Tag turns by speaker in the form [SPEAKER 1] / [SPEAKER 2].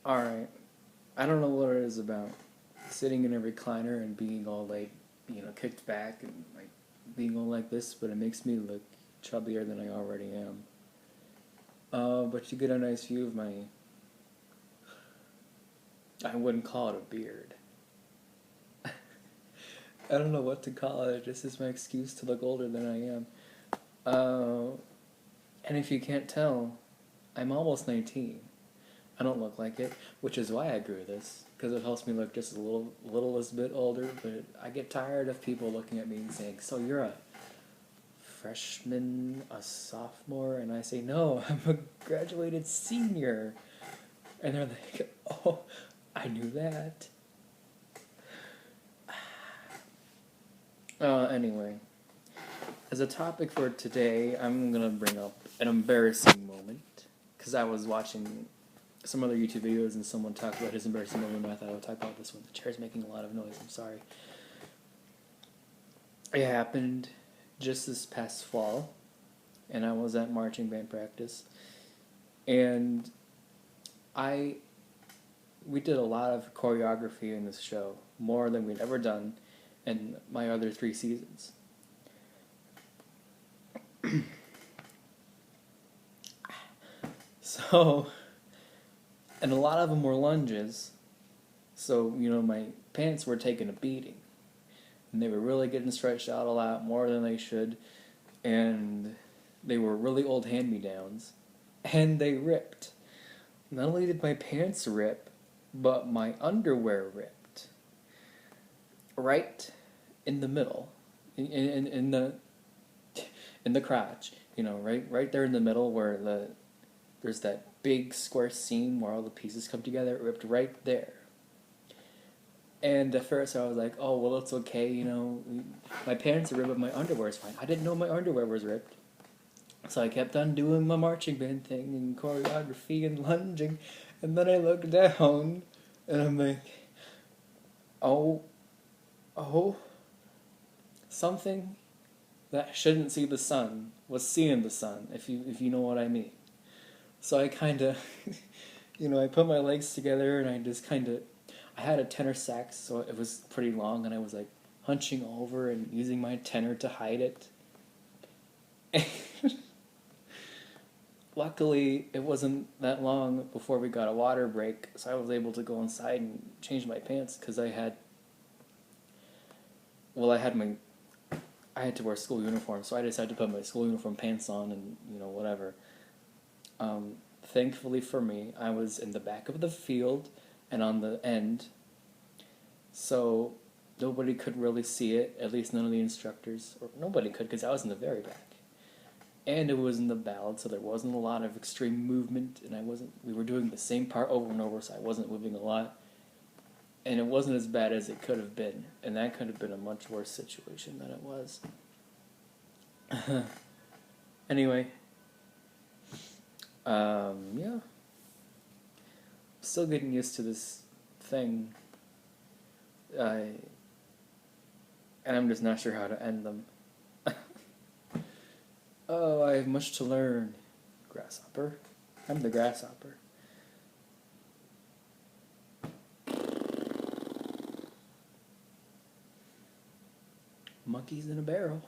[SPEAKER 1] Alright, I don't know what it is about sitting in a recliner and being all like, kicked back and like being all like this, but it makes me look chubbier than I already am. But you get a nice view of my, I wouldn't call it a beard. I don't know what to call it, this is my excuse to look older than I am. And if you can't tell, I'm almost 19. I don't look like it, which is why I grew this, because it helps me look just a littlest bit older, but I get tired of people looking at me and saying, so you're a freshman, a sophomore? And I say, no, I'm a graduated senior. And they're like, oh, I knew that. Anyway, as a topic for today, I'm going to bring up an embarrassing moment, because I was watching some other YouTube videos and someone talked about his embarrassing moment, and I thought I would talk about this one. The chair's making a lot of noise, I'm sorry. It happened just this past fall, and I was at marching band practice, and we did a lot of choreography in this show, more than we'd ever done in my other 3 seasons. So, and a lot of them were lunges, so, my pants were taking a beating. And they were really getting stretched out a lot, more than they should, and they were really old hand-me-downs, and they ripped. Not only did my pants rip, but my underwear ripped. Right in the middle, in the crotch, right there in the middle where there's that big square seam where all the pieces come together. It ripped right there. And at first I was like, oh, well, it's okay, my pants are ripped, but my underwear is fine. I didn't know my underwear was ripped. So I kept on doing my marching band thing and choreography and lunging. And then I looked down and I'm like, oh, something that shouldn't see the sun was seeing the sun, if you know what I mean. So I kind of, I put my legs together and I just kind of, I had a tenor sax, so it was pretty long, and I was like hunching over and using my tenor to hide it. Luckily, it wasn't that long before we got a water break, so I was able to go inside and change my pants, because I had to wear school uniform, so I decided to put my school uniform pants on and, whatever. Thankfully for me, I was in the back of the field and on the end, so nobody could really see it, at least none of the instructors, or nobody could, because I was in the very back. And it was in the ballad, so there wasn't a lot of extreme movement, and we were doing the same part over and over, so I wasn't moving a lot. And it wasn't as bad as it could have been, and that could have been a much worse situation than it was. Anyway, yeah. Still getting used to this thing. And I'm just not sure how to end them. Oh, I have much to learn. Grasshopper. I'm the grasshopper. Monkeys in a barrel.